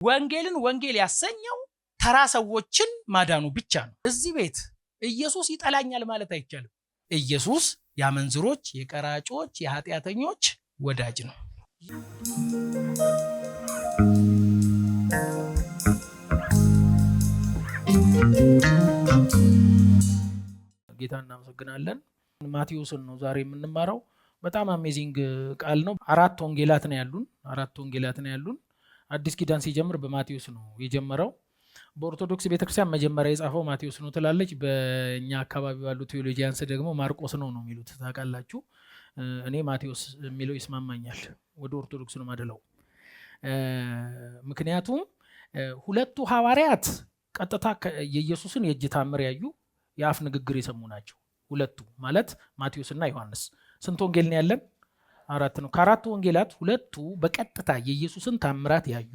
ወንጌልን ወንጌል ያሰኘው ተራ ሰዎችን ማዳኑ ብቻ ነው። እዚህ ቤት ኢየሱስ ይጠላኛል ማለት አይቻልም። ኢየሱስ ያመንዝሮች፣ የቀራጮች፣ የኃጢአተኞች ወዳጅ ነው። ጌታ እናመሰግናለን። ማቴዎስን ነው ዛሬ የምንማረው። በጣም አሜዚንግ ቃል ነው። አራት ወንጌላት ነው ያሉን። አዲስ ኪዳን ሲጀምር በማቴዎስ ነው የጀመረው። በኦርቶዶክስ ቤተክርስቲያን መጀመሪያ የጻፈው ማቴዎስ ነው ትላለች። በእኛ አካባቢ ያሉ ቴዎሎጂያንስ ደግሞ ማርቆስ ነው የሚሉት ታውቃላችሁ። እኔ ማቴዎስ የሚለው ይስማማኛል። ወደ ኦርቶዶክስ ነው ማደለው። ምክንያቱም ሁለቱ ሐዋርያት ቀጥታ የኢየሱስን የእጅ ታምር ያዩ የአፍ ንግግር የሰሙ ናቸው። ሁለቱ ማለት ማቴዎስና ዮሐንስ። ስንት ወንጌል ነው ያለን? አራት ነው። ከአራቱ ወንጌላት ሁለቱ በቀጥታ የኢየሱስን ታምራት ያዩ፣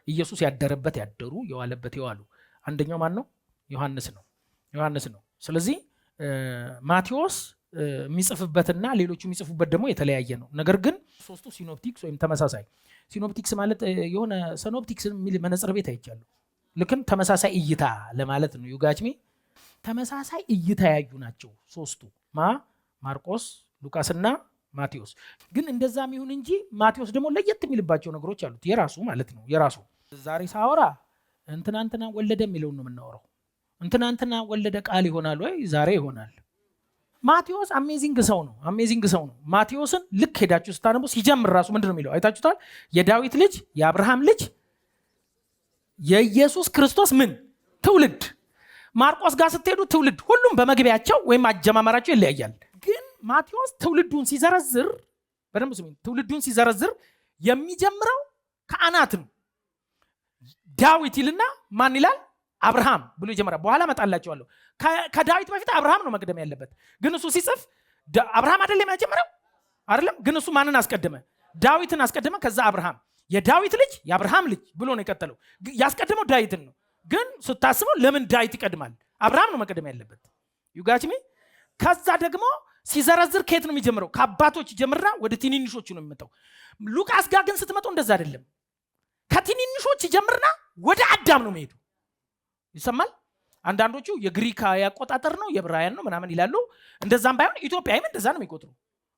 ኢየሱስ ያደረበት ያደሩ፣ የዋለበት የዋሉ። አንደኛው ማን ነው? ዮሐንስ ነው። ስለዚህ ማቴዎስ የሚጽፍበትና ሌሎቹ የሚጽፉበት ደግሞ የተለያየ ነው። ነገር ግን ሶስቱ ሲኖፕቲክስ ወይም ተመሳሳይ። ሲኖፕቲክስ ማለት የሆነ ሰኖፕቲክስ የሚል መነጽር ቤት አይቻለሁ። ልክም ተመሳሳይ እይታ ለማለት ነው። ዩጋችሜ ተመሳሳይ እይታ ያዩ ናቸው ሶስቱ፣ ማርቆስ፣ ሉቃስና ማቴዎስ። ግን እንደዛም ይሁን እንጂ ማቴዎስ ደግሞ ለየት የሚልባቸው ነገሮች አሉት፣ የራሱ ማለት ነው። የራሱ ዛሬ ሳወራ እንትናንትና ወለደ የሚለውን ነው የምናወራው። እንትናንትና ወለደ ቃል ይሆናል ወይ? ዛሬ ይሆናል። ማቴዎስ አሜዚንግ ሰው ነው። ማቴዎስን ልክ ሄዳችሁ ስታነቡ ሲጀምር ራሱ ምንድን ነው የሚለው አይታችሁታል? የዳዊት ልጅ የአብርሃም ልጅ የኢየሱስ ክርስቶስ ምን ትውልድ። ማርቆስ ጋር ስትሄዱ ትውልድ ሁሉም በመግቢያቸው ወይም አጀማመራቸው ይለያያል። ግን ማቴዎስ ትውልዱን ሲዘረዝር በደንብ ስሙ። ትውልዱን ሲዘረዝር የሚጀምረው ከአናት ነው። ዳዊት ይልና ማን ይላል? አብርሃም ብሎ ይጀምራል። በኋላ መጣላቸዋለሁ። ከዳዊት በፊት አብርሃም ነው መቅደም ያለበት። ግን እሱ ሲጽፍ አብርሃም አይደለም ያጀምረው አይደለም። ግን እሱ ማንን አስቀደመ? ዳዊትን አስቀደመ። ከዛ አብርሃም የዳዊት ልጅ የአብርሃም ልጅ ብሎ ነው የቀጠለው። ያስቀደመው ዳዊትን ነው። ግን ስታስበው ለምን ዳዊት ይቀድማል? አብርሃም ነው መቅደም ያለበት። ዩጋችሚ ከዛ ደግሞ ሲዘረዝር ከየት ነው የሚጀምረው? ከአባቶች ጀምራ ወደ ትንንሾቹ ነው የሚመጣው። ሉቃስ ጋር ግን ስትመጡ እንደዛ አይደለም። ከትንንሾች ጀምርና ወደ አዳም ነው የሚሄዱ። ይሰማል። አንዳንዶቹ የግሪክ ያቆጣጠር ነው የዕብራውያን ነው ምናምን ይላሉ። እንደዛም ባይሆን ኢትዮጵያዊም እንደዛ ነው የሚቆጥሩ።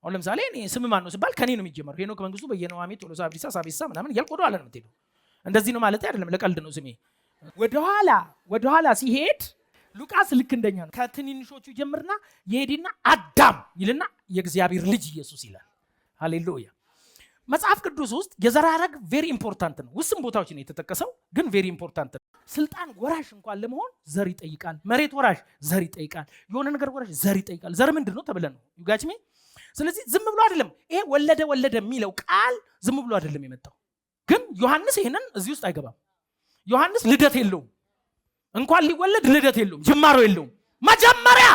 አሁን ለምሳሌ እኔ ስም ማን ነው ሲባል ከኔ ነው የሚጀምረው። ሄኖክ መንግስቱ፣ በየነው አሜት፣ ቶሎሳ አብዲሳ፣ ሳቢሳ ምናምን እያልኩ ወደ ኋላ ነው የምትሄደው። እንደዚህ ነው ማለት አይደለም፣ ለቀልድ ነው ስሜ። ወደ ኋላ ሲሄድ ሉቃስ ልክ እንደኛ ነው። ከትንንሾቹ ጀምርና የሄድና አዳም ይልና የእግዚአብሔር ልጅ ኢየሱስ ይላል። ሃሌሉያ። መጽሐፍ ቅዱስ ውስጥ የዘር ሐረግ ቬሪ ኢምፖርታንት ነው። ውስን ቦታዎች ነው የተጠቀሰው፣ ግን ቬሪ ኢምፖርታንት ነው። ስልጣን ወራሽ እንኳን ለመሆን ዘር ይጠይቃል። መሬት ወራሽ ዘር ይጠይቃል። የሆነ ነገር ወራሽ ዘር ይጠይቃል። ዘር ምንድን ነው ተብለን ነው ዩጋችሜ። ስለዚህ ዝም ብሎ አይደለም ይሄ ወለደ የሚለው ቃል ዝም ብሎ አይደለም የመጣው። ግን ዮሐንስ ይሄንን እዚህ ውስጥ አይገባም። ዮሐንስ ልደት የለውም። እንኳን ሊወለድ ልደት የለውም፣ ጅማሮ የለውም። መጀመሪያ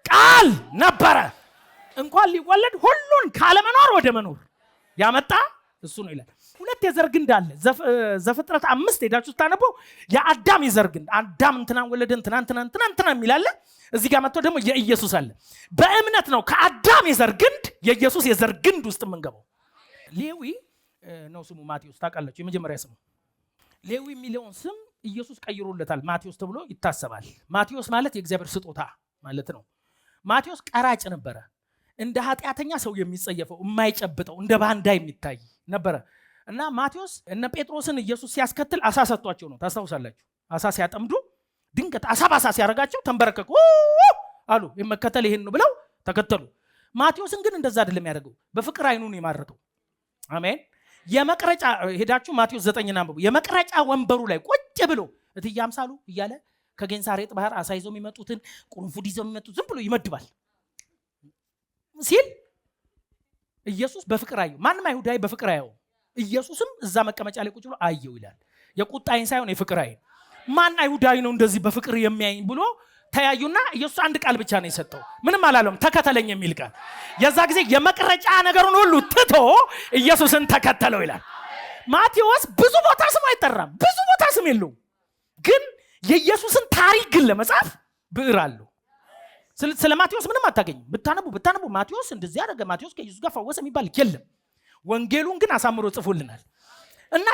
ቃል ነበረ። እንኳን ሊወለድ ሁሉን ካለመኖር ወደ መኖር ያመጣ እሱ ነው ይላል። ሁለት የዘር ግንድ አለ። ዘፍጥረት 5 ሄዳችሁ ስታነበው የአዳም የዘር ግንድ፣ አዳም እንትና ወለደ እንትና የሚላለ። እዚህ ጋር መጥቶ ደግሞ የኢየሱስ አለ። በእምነት ነው ከአዳም የዘር ግንድ የኢየሱስ የዘር ግንድ ውስጥ የምንገባው። ሌዊ ነው ስሙ። ማቴዎስ ታውቃላችሁ፣ የመጀመሪያ ስሙ ሌዊ የሚለውን ስም ኢየሱስ ቀይሮለታል። ማቴዎስ ተብሎ ይታሰባል። ማቴዎስ ማለት የእግዚአብሔር ስጦታ ማለት ነው። ማቴዎስ ቀራጭ ነበረ። እንደ ኃጢአተኛ ሰው የሚጸየፈው የማይጨብጠው እንደ ባንዳ የሚታይ ነበረ እና ማቴዎስ እነ ጴጥሮስን ኢየሱስ ሲያስከትል አሳ ሰጥቷቸው ነው። ታስታውሳላችሁ? አሳ ሲያጠምዱ ድንገት አሳ ባሳ ሲያረጋቸው ተንበረከቁ አሉ። የመከተል ይሄን ነው ብለው ተከተሉ። ማቴዎስን ግን እንደዛ አይደለም ያደርገው። በፍቅር አይኑን የማረከው። አሜን። የመቅረጫ ሄዳችሁ ማቴዎስ 9 አንብቡ። የመቅረጫ ወንበሩ ላይ ቁጭ ብሎ እትዬ አምሳሉ እያለ ከጌንሳሬጥ ባህር አሳ ይዘው የሚመጡትን ቁርንፉድ ይዘው የሚመጡት ዝም ብሎ ይመድባል ሲል ኢየሱስ በፍቅር አየው። ማንም አይሁዳዊ በፍቅር አየው። ኢየሱስም እዛ መቀመጫ ላይ ቁጭ ብሎ አየው ይላል። የቁጣ አይን ሳይሆን የፍቅር አይን። ማን አይሁዳዊ ነው እንደዚህ በፍቅር የሚያይኝ ብሎ ተያዩና ኢየሱስ አንድ ቃል ብቻ ነው የሰጠው። ምንም አላለውም፣ ተከተለኝ የሚል ቃል። የዛ ጊዜ የመቅረጫ ነገሩን ሁሉ ትቶ ኢየሱስን ተከተለው ይላል። ማቴዎስ ብዙ ቦታ ስም አይጠራም፣ ብዙ ቦታ ስም የለውም። ግን የኢየሱስን ታሪክ ግን ለመጻፍ ብዕር አለው። ስለ ማቴዎስ ምንም አታገኝም። ብታነቡ ማቴዎስ እንደዚህ ያደረገ፣ ማቴዎስ ከኢየሱስ ጋር ፈወሰ የሚባል የለም። ወንጌሉን ግን አሳምሮ ጽፎልናል። እና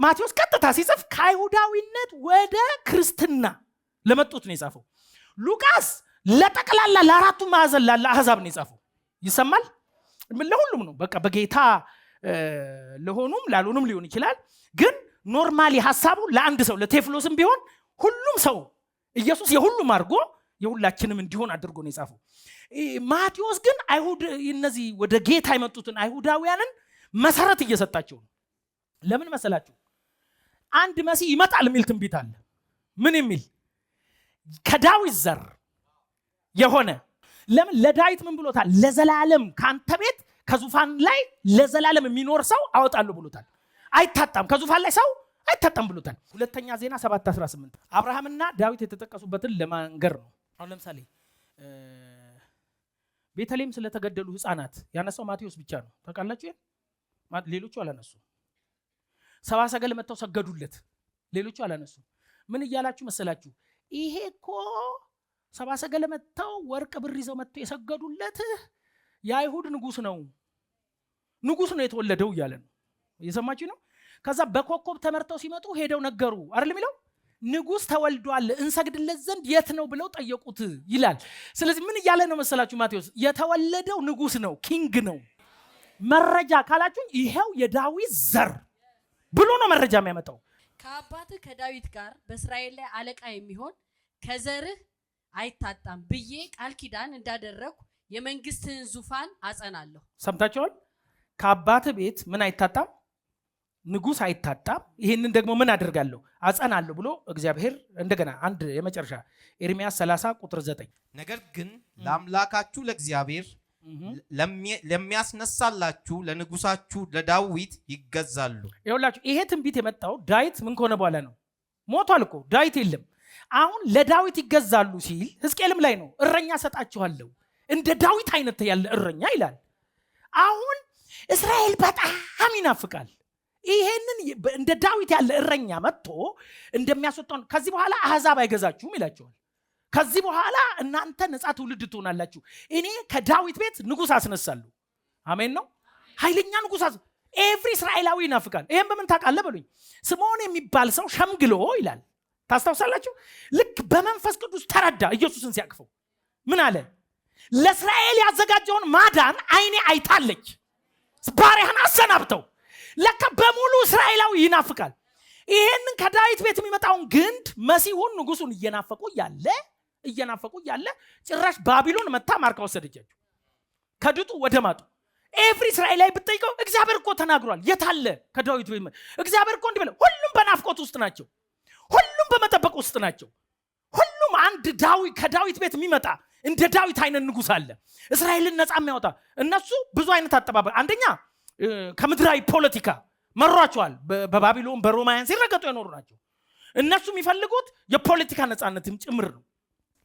ማቴዎስ ቀጥታ ሲጽፍ ከአይሁዳዊነት ወደ ክርስትና ለመጡት ነው የጻፈው። ሉቃስ ለጠቅላላ ለአራቱ ማዕዘን ላለ አሕዛብ ነው የጻፈው። ይሰማል? ለሁሉም ነው። በቃ በጌታ ለሆኑም ላልሆኑም ሊሆን ይችላል። ግን ኖርማሊ ሐሳቡ ለአንድ ሰው ለቴፍሎስም ቢሆን ሁሉም ሰው ኢየሱስ የሁሉም አድርጎ የሁላችንም እንዲሆን አድርጎ ነው የጻፈው። ማቴዎስ ግን እነዚህ ወደ ጌታ የመጡትን አይሁዳውያንን መሰረት እየሰጣቸው ነው። ለምን መሰላችሁ? አንድ መሲህ ይመጣል የሚል ትንቢት አለ። ምን የሚል? ከዳዊት ዘር የሆነ። ለምን? ለዳዊት ምን ብሎታል? ለዘላለም ካንተ ቤት ከዙፋን ላይ ለዘላለም የሚኖር ሰው አወጣለሁ ብሎታል። አይታጣም፣ ከዙፋን ላይ ሰው አይታጣም ብሎታል። ሁለተኛ ዜና 7:18 አብርሃምና ዳዊት የተጠቀሱበትን ለማንገር ነው። አሁን ለምሳሌ ቤተልሔም ስለተገደሉ ህፃናት ያነሳው ማቴዎስ ብቻ ነው። ታውቃላችሁ? ሌሎቹ አላነሱ። ሰብአ ሰገል መጥተው ሰገዱለት፣ ሌሎቹ አላነሱ። ምን እያላችሁ መሰላችሁ? ይሄ እኮ ሰብአ ሰገል መጥተው ወርቅ ብር ይዘው መጥተው የሰገዱለት የአይሁድ ንጉስ ነው የተወለደው እያለ ነው። እየሰማችሁ ነው? ከዛ በኮከብ ተመርተው ሲመጡ ሄደው ነገሩ አይደል የሚለው? ንጉስ ተወልዷል እንሰግድለት ዘንድ የት ነው ብለው ጠየቁት ይላል። ስለዚህ ምን እያለ ነው መሰላችሁ ማቴዎስ? የተወለደው ንጉስ ነው፣ ኪንግ ነው። መረጃ ካላችሁ ይሄው የዳዊት ዘር ብሎ ነው መረጃ የሚያመጣው። ከአባትህ ከዳዊት ጋር በእስራኤል ላይ አለቃ የሚሆን ከዘርህ አይታጣም ብዬ ቃል ኪዳን እንዳደረኩ የመንግስትህን ዙፋን አጸናለሁ። ሰምታችኋል? ከአባትህ ቤት ምን አይታጣም? ንጉስ አይታጣም። ይህንን ደግሞ ምን አደርጋለሁ? አጸናለሁ ብሎ እግዚአብሔር እንደገና አንድ የመጨረሻ ኤርምያስ 30:9 ነገር ግን ለአምላካችሁ ለእግዚአብሔር ለሚያስነሳላችሁ ለንጉሳችሁ ለዳዊት ይገዛሉ። ይኸውላችሁ ይሄ ትንቢት የመጣው ዳዊት ምን ከሆነ በኋላ ነው። ሞቷል እኮ ዳዊት የለም። አሁን ለዳዊት ይገዛሉ ሲል ሕዝቅኤልም ላይ ነው። እረኛ ሰጣችኋለሁ እንደ ዳዊት አይነት ያለ እረኛ ይላል። አሁን እስራኤል በጣም ይናፍቃል ይሄንን እንደ ዳዊት ያለ እረኛ መጥቶ እንደሚያስወጣው። ከዚህ በኋላ አሕዛብ አይገዛችሁም ይላቸዋል። ከዚህ በኋላ እናንተ ነፃ ትውልድ ትሆናላችሁ። እኔ ከዳዊት ቤት ንጉስ አስነሳለሁ። አሜን ነው። ኃይለኛ ንጉስ ኤቭሪ እስራኤላዊ ይናፍቃል። ይሄን በምን ታውቃለህ በሉኝ። ስምዖን የሚባል ሰው ሸምግሎ ይላል። ታስታውሳላችሁ? ልክ በመንፈስ ቅዱስ ተረዳ። ኢየሱስን ሲያቅፈው ምን አለ? ለእስራኤል ያዘጋጀውን ማዳን አይኔ አይታለች፣ ባሪያህን አሰናብተው። ለካ በሙሉ እስራኤላዊ ይናፍቃል ይሄንን ከዳዊት ቤት የሚመጣውን ግንድ መሲሁን ንጉሱን እየናፈቁ ያለ ጭራሽ ባቢሎን መታ ማርካ ወሰደቻቸው። ከድጡ ወደ ማጡ። ኤቭሪ እስራኤላዊ ብትጠይቀው እግዚአብሔር እኮ ተናግሯል። የታለ ከዳዊት ቤት? እግዚአብሔር እኮ እንዲህ ብለው። ሁሉም በናፍቆት ውስጥ ናቸው። ሁሉም በመጠበቅ ውስጥ ናቸው። ሁሉም አንድ ከዳዊት ቤት የሚመጣ እንደ ዳዊት አይነት ንጉስ አለ እስራኤልን ነፃ የሚያወጣ። እነሱ ብዙ አይነት አጠባበቅ፣ አንደኛ ከምድራዊ ፖለቲካ መሯቸዋል። በባቢሎን በሮማውያን ሲረገጡ የኖሩ ናቸው። እነሱ የሚፈልጉት የፖለቲካ ነፃነትም ጭምር ነው።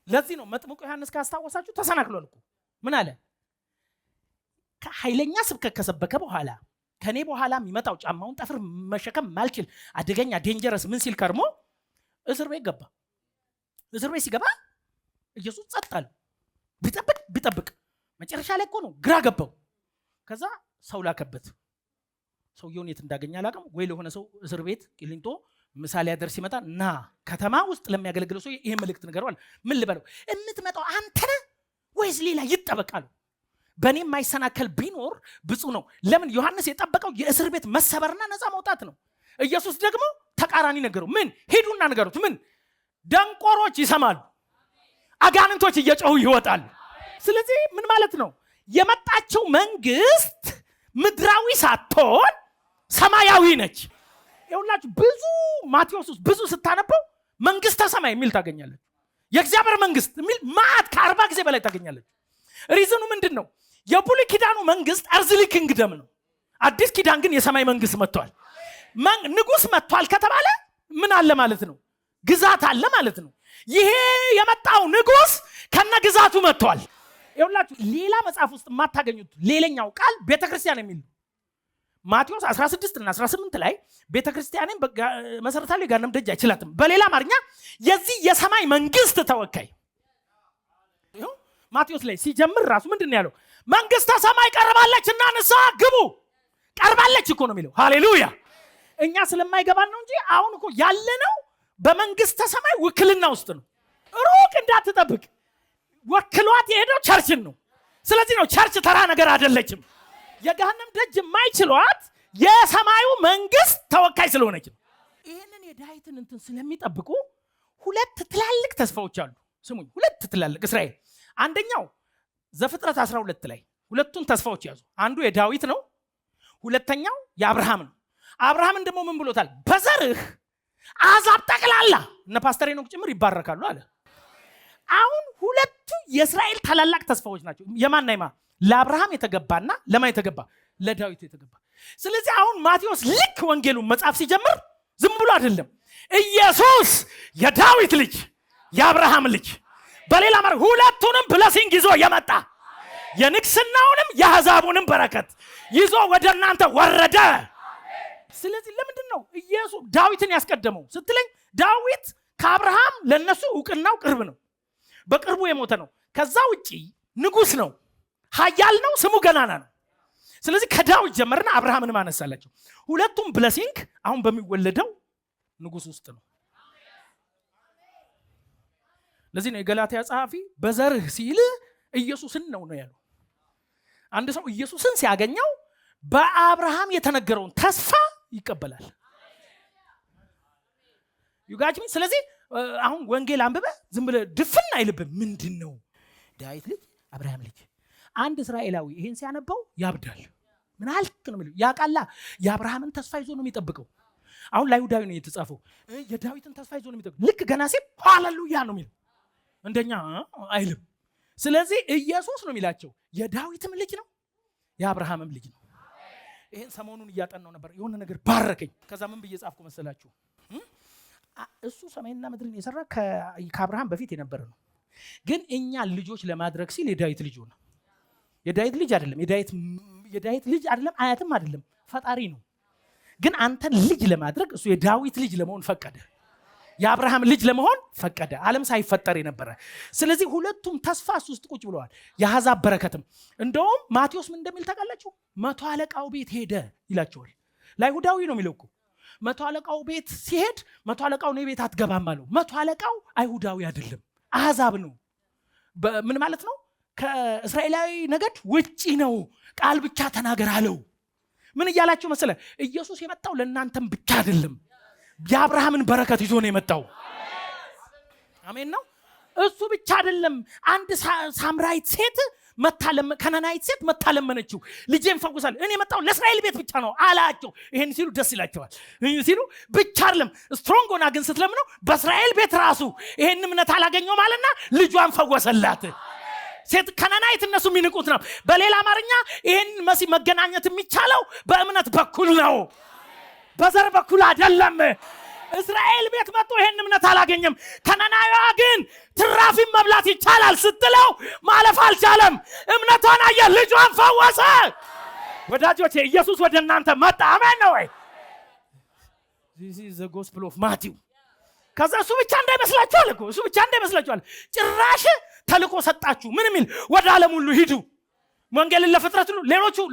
ለዚህ ነው መጥምቁ ዮሐንስ ካስታወሳችሁ ተሰናክሏል እኮ። ምን አለ? ከኃይለኛ ስብከት ከሰበከ በኋላ ከኔ በኋላ የሚመጣው ጫማውን ጠፍር መሸከም ማልችል አደገኛ ዴንጀረስ ምን ሲል ከርሞ እስር ቤት ገባ። እስር ቤት ሲገባ ኢየሱስ ጸጥ አለ። ቢጠብቅ መጨረሻ ላይ እኮ ነው ግራ ገባው። ከዛ ሰው ላከበት። ሰውየውን የት እንዳገኘ አላውቅም። ወይ ለሆነ ሰው እስር ቤት ቂሊንጦ ምሳሌ ያደርስ ሲመጣ ና ከተማ ውስጥ ለሚያገለግለው ሰው ይሄን መልእክት ንገረዋል። ምን ልበለው? የምትመጣው አንተ ነህ ወይስ ሌላ ይጠበቃሉ? በእኔ የማይሰናከል ቢኖር ብፁዕ ነው። ለምን? ዮሐንስ የጠበቀው የእስር ቤት መሰበርና ነፃ መውጣት ነው። ኢየሱስ ደግሞ ተቃራኒ ነገረው። ምን? ሂዱና ንገሩት። ምን? ደንቆሮች ይሰማሉ፣ አጋንንቶች እየጮሁ ይወጣሉ። ስለዚህ ምን ማለት ነው? የመጣችው መንግስት ምድራዊ ሳትሆን ሰማያዊ ነች። ይኸውላችሁ ብዙ ማቴዎስ ውስጥ ብዙ ስታነበው መንግስተ ሰማይ የሚል ታገኛለች። የእግዚአብሔር መንግስት የሚል ማዕት ከ40 ጊዜ በላይ ታገኛለች። ሪዝኑ ምንድን ነው? የብሉይ ኪዳኑ መንግስት አርዝሊ ኪንግደም ነው። አዲስ ኪዳን ግን የሰማይ መንግስት መጥቷል። ንጉስ መጥቷል ከተባለ ምን አለ ማለት ነው? ግዛት አለ ማለት ነው። ይሄ የመጣው ንጉስ ከነ ግዛቱ መጥቷል። ይኸውላችሁ ሌላ መጽሐፍ ውስጥ የማታገኙት ሌላኛው ቃል ቤተክርስቲያን የሚል ማቴዎስ 16 እና 18 ላይ ቤተክርስቲያንን መሰረታዊ ጋርንም ደጅ አይችላትም። በሌላ አማርኛ የዚህ የሰማይ መንግስት ተወካይ ማቴዎስ ላይ ሲጀምር ራሱ ምንድን ነው ያለው? መንግስተ ሰማይ ቀርባለችና ንስሐ ግቡ። ቀርባለች እኮ ነው የሚለው። ሃሌሉያ! እኛ ስለማይገባን ነው እንጂ አሁን እኮ ያለነው በመንግስተ ሰማይ ውክልና ውስጥ ነው። ሩቅ እንዳትጠብቅ ወክሏት የሄደው ቸርችን ነው። ስለዚህ ነው ቸርች ተራ ነገር አይደለችም። የገሃነም ደጅ የማይችሏት የሰማዩ መንግስት ተወካይ ስለሆነች ነው። ይህንን የዳዊትን እንትን ስለሚጠብቁ ሁለት ትላልቅ ተስፋዎች አሉ። ስሙኝ፣ ሁለት ትላልቅ እስራኤል። አንደኛው ዘፍጥረት 12 ላይ ሁለቱን ተስፋዎች ያዙ። አንዱ የዳዊት ነው፣ ሁለተኛው የአብርሃም ነው። አብርሃምን ደግሞ ምን ብሎታል? በዘርህ አሕዛብ ጠቅላላ እነ ፓስተር ሄኖክ ጭምር ይባረካሉ አለ። አሁን ሁለቱ የእስራኤል ታላላቅ ተስፋዎች ናቸው። የማንና የማ? ለአብርሃም የተገባና ለማን የተገባ? ለዳዊት የተገባ። ስለዚህ አሁን ማቴዎስ ልክ ወንጌሉን መጽሐፍ ሲጀምር ዝም ብሎ አይደለም። ኢየሱስ የዳዊት ልጅ የአብርሃም ልጅ፣ በሌላ ማር ሁለቱንም ብለሲንግ ይዞ የመጣ የንግስናውንም የአሕዛቡንም በረከት ይዞ ወደ እናንተ ወረደ። ስለዚህ ለምንድን ነው ኢየሱስ ዳዊትን ያስቀደመው ስትለኝ፣ ዳዊት ከአብርሃም ለነሱ እውቅናው ቅርብ ነው፣ በቅርቡ የሞተ ነው። ከዛ ውጪ ንጉስ ነው፣ ኃያል ነው፣ ስሙ ገናና ነው። ስለዚህ ከዳዊት ጀመርና አብርሃምን ማነሳላቸው። ሁለቱም ብለሲንግ አሁን በሚወለደው ንጉስ ውስጥ ነው። ለዚህ ነው የገላትያ ጸሐፊ በዘርህ ሲል ኢየሱስን ነው ያለው። አንድ ሰው ኢየሱስን ሲያገኘው በአብርሃም የተነገረውን ተስፋ ይቀበላል። ዩጋጅሚ። ስለዚህ አሁን ወንጌል አንብበ ዝም ብለ ድፍን አይልብም። ምንድነው ዳዊት ልጅ አብርሃም ልጅ? አንድ እስራኤላዊ ይሄን ሲያነባው ያብዳል። ምን አልክ ነው የሚለው? ያቃላ የአብርሃምን ተስፋ ይዞ ነው የሚጠብቀው። አሁን ለይሁዳዊ ነው የተጻፈው፣ የዳዊትን ተስፋ ይዞ ነው የሚጠብቀው። ልክ ገና ሲል ሃሌሉያ ነው የሚለው፣ እንደኛ አይልም። ስለዚህ ኢየሱስ ነው የሚላቸው የዳዊትም ልጅ ነው የአብርሃምም ልጅ ነው። ይሄን ሰሞኑን እያጠናው ነበር፣ የሆነ ነገር ባረከኝ። ከዛ ምን ብዬ ጻፍኩ መሰላችሁ? እሱ ሰማይና ምድርን የሰራ ከአብርሃም በፊት የነበረ ነው። ግን እኛ ልጆች ለማድረግ ሲል የዳዊት ልጅ ሆነ። የዳዊት ልጅ አይደለም፣ የዳዊት ልጅ አይደለም፣ አያትም አይደለም፣ ፈጣሪ ነው። ግን አንተን ልጅ ለማድረግ እሱ የዳዊት ልጅ ለመሆን ፈቀደ፣ የአብርሃም ልጅ ለመሆን ፈቀደ፣ ዓለም ሳይፈጠር የነበረ። ስለዚህ ሁለቱም ተስፋ ውስጥ ቁጭ ብለዋል። የአሕዛብ በረከትም። እንደውም ማቴዎስ ምን እንደሚል ታውቃላችሁ? 100 አለቃው ቤት ሄደ ይላቸዋል። ለይሁዳዊ ነው የሚለው እኮ 100 አለቃው ቤት ሲሄድ 100 አለቃው ነው ቤት አትገባም አለው። 100 አለቃው አይሁዳዊ አይደለም፣ አሕዛብ ነው። ምን ማለት ነው? ከእስራኤላዊ ነገድ ውጪ ነው። ቃል ብቻ ተናገር አለው። ምን እያላችሁ መሰለ? ኢየሱስ የመጣው ለእናንተም ብቻ አይደለም፣ የአብርሃምን በረከት ይዞ ነው የመጣው። አሜን ነው። እሱ ብቻ አይደለም። አንድ ሳምራዊት ሴት ከነናይት ሴት መታለመነችው፣ ልጄን ፈውሳል። እኔ የመጣው ለእስራኤል ቤት ብቻ ነው አላቸው። ይሄን ሲሉ ደስ ይላቸዋል። ሲሉ ብቻ አይደለም፣ ስትሮንግ ሆና ግን ስትለምነው በእስራኤል ቤት ራሱ ይሄን እምነት አላገኘው ማለትና ልጇን ፈወሰላት። ሴት ከነናይት እነሱ የሚንቁት ነው። በሌላ አማርኛ ይሄን መሲህ መገናኘት የሚቻለው በእምነት በኩል ነው፣ በዘር በኩል አይደለም። እስራኤል ቤት መጥቶ ይሄን እምነት አላገኘም። ከነናይዋ ግን ትራፊም መብላት ይቻላል ስትለው ማለፍ አልቻለም። እምነቷን አየ፣ ልጇን ፈወሰ። ወዳጆቼ ኢየሱስ ወደ እናንተ መጣ። አሜን ነው ወይ? this is the gospel of Matthew። ከዛ እሱ ብቻ እንዳይመስላችሁ አለ እኮ፣ እሱ ብቻ እንዳይመስላችሁ አለ። ጭራሽ ተልኮ ሰጣችሁ። ምን የሚል? ወደ ዓለም ሁሉ ሂዱ፣ ወንጌልን ለፍጥረት ሁሉ።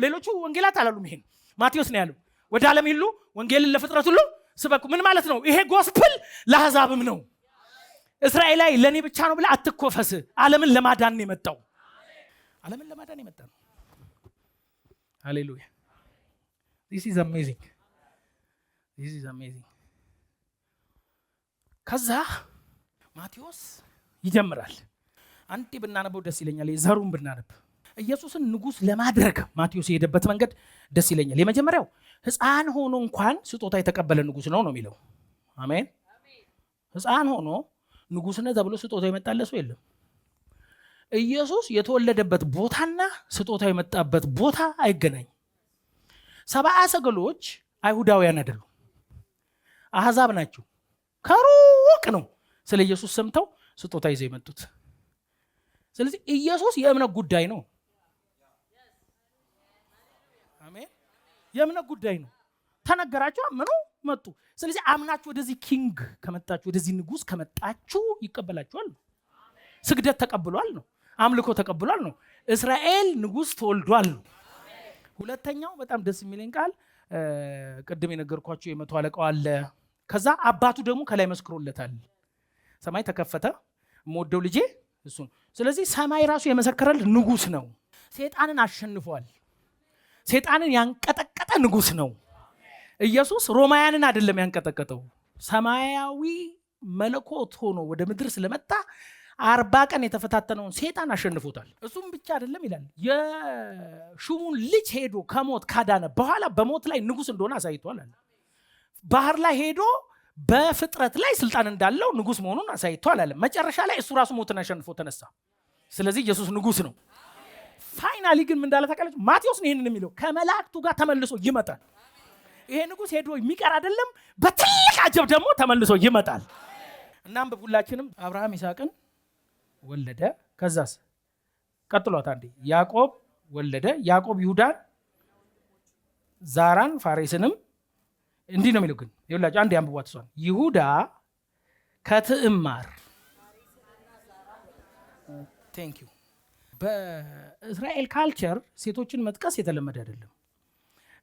ሌሎቹ ወንጌላት አላሉም። ይሄን ማቴዎስ ነው ያለው። ወደ ዓለም ሁሉ ወንጌልን ለፍጥረት ሁሉ ስበኩ። ምን ማለት ነው? ይሄ ጎስፕል ለአሕዛብም ነው። እስራኤላዊ ለኔ ብቻ ነው ብለህ አትኮፈስ። ዓለምን ለማዳን ነው የመጣው። ዓለምን ለማዳን የመጣ ነው። ሃሌሉያ። this is amazing። ከዛ ማቴዎስ ይጀምራል። አንዴ ብናነበው ደስ ይለኛል። የዘሩን ብናነብ ኢየሱስን ንጉስ ለማድረግ ማቴዎስ የሄደበት መንገድ ደስ ይለኛል። የመጀመሪያው ሕፃን ሆኖ እንኳን ስጦታ የተቀበለ ንጉስ ነው የሚለው። አሜን። ሕፃን ሆኖ ንጉስነት ተብሎ ስጦታ የመጣለት ሰው የለም። ኢየሱስ የተወለደበት ቦታና ስጦታ የመጣበት ቦታ አይገናኝ። 70 ሰገሎች አይሁዳውያን አይደሉም፣ አሕዛብ ናቸው። ከሩቅ ነው ስለ ኢየሱስ ሰምተው ስጦታ ይዘው የመጡት። ስለዚህ ኢየሱስ የእምነት ጉዳይ ነው። አሜን። የእምነት ጉዳይ ነው። ተነገራቸው፣ አመኑ፣ መጡ። ስለዚህ አምናችሁ ወደዚህ ኪንግ ከመጣችሁ፣ ወደዚህ ንጉስ ከመጣችሁ ይቀበላችኋል ነው። ስግደት ተቀብሏል ነው። አምልኮ ተቀብሏል ነው። እስራኤል ንጉስ ተወልዷል ነው። ሁለተኛው በጣም ደስ የሚለኝ ቃል ቅድም የነገርኳችሁ የመቶ አለቃው አለ። ከዛ አባቱ ደግሞ ከላይ መስክሮለታል። ሰማይ ተከፈተ፣ የምወደው ልጄ እሱ ነው። ስለዚህ ሰማይ ራሱ የመሰከረል ንጉስ ነው። ሰይጣንን አሸንፏል። ሰይጣንን ያንቀጠቀጠ ንጉስ ነው ኢየሱስ። ሮማውያንን አይደለም ያንቀጠቀጠው፣ ሰማያዊ መለኮት ሆኖ ወደ ምድር ስለመጣ 40 ቀን የተፈታተነውን ሰይጣን አሸንፎታል። እሱም ብቻ አይደለም ይላል፣ የሹሙን ልጅ ሄዶ ከሞት ካዳነ በኋላ በሞት ላይ ንጉስ እንደሆነ አሳይቷል አለ። ባህር ላይ ሄዶ በፍጥረት ላይ ስልጣን እንዳለው ንጉስ መሆኑን አሳይቷል አለ። መጨረሻ ላይ እሱ ራሱ ሞትን አሸንፎ ተነሳ። ስለዚህ ኢየሱስ ንጉስ ነው። ፋይናሊ ግን ምን እንዳለ ታውቃላችሁ? ማቴዎስ ነው ይሄንን የሚለው፣ ከመላእክቱ ጋር ተመልሶ ይመጣል። ይሄ ንጉስ ሄዶ የሚቀር አይደለም፣ በትልቅ አጀብ ደግሞ ተመልሶ ይመጣል። እናም በሁላችንም አብርሃም ይስሐቅን ወለደ። ከዛስ ቀጥሏት አንዴ ያዕቆብ ወለደ። ያዕቆብ ይሁዳን፣ ዛራን፣ ፋሬስንም እንዲህ ነው የሚለው። ግን ይኸውላችሁ አንዴ አንብቧት እሷን። ይሁዳ ከትዕማር ቴንክ ዩ። በእስራኤል ካልቸር ሴቶችን መጥቀስ የተለመደ አይደለም።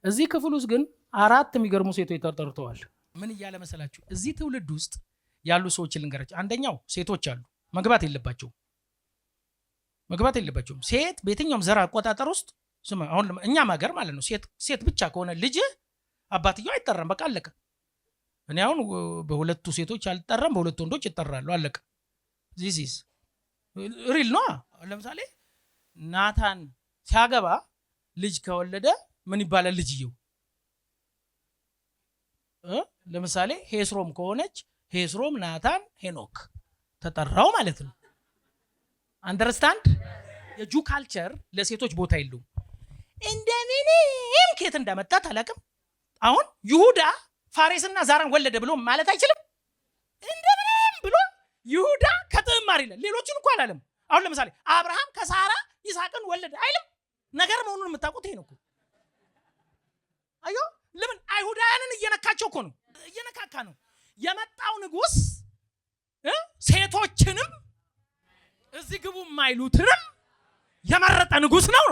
እዚህ ክፍል ውስጥ ግን 4 የሚገርሙ ሴቶች ተጠርተዋል። ምን እያለ መሰላችሁ? እዚህ ትውልድ ውስጥ ያሉ ሰዎች ልንገራችሁ። አንደኛው ሴቶች አሉ መግባት የለባቸውም። ሴት በየትኛውም ዘር አቆጣጠር ውስጥ አሁን እኛም ሀገር ማለት ነው ሴት ብቻ ከሆነ ልጅ አባትየው አይጠራም። በቃ አለቀ። እኔ አሁን በሁለቱ ሴቶች አልጠራም፣ በሁለቱ ወንዶች ይጠራሉ። አለቀ። ዚስ ሪል ነው። ለምሳሌ ናታን ሲያገባ ልጅ ከወለደ ምን ይባላል? ልጅየው ለምሳሌ ሄስሮም ከሆነች ሄስሮም፣ ናታን፣ ሄኖክ ተጠራው ማለት ነው። አንደርስታንድ? የጁ ካልቸር ለሴቶች ቦታ የለውም። እንደምንም ከየት እንዳመጣት አላውቅም። አሁን ይሁዳ ፋሬስና ዛራን ወለደ ብሎ ማለት አይችልም። እንደምንም ብሎ ይሁዳ ከትዕማር ይላል። ሌሎችን እኮ አላለም። አሁን ለምሳሌ አብርሃም ከሳራ ይስሐቅን ወለደ አይልም። ነገር መሆኑን የምታውቁት ይሄ ነው እኮ። አዮ ለምን አይሁዳውያንን እየነካቸው እኮ ነው፣ እየነካካ ነው የመጣው ንጉስ። ሴቶችንም እዚህ ግቡ የማይሉትንም የመረጠ ንጉስ ነው።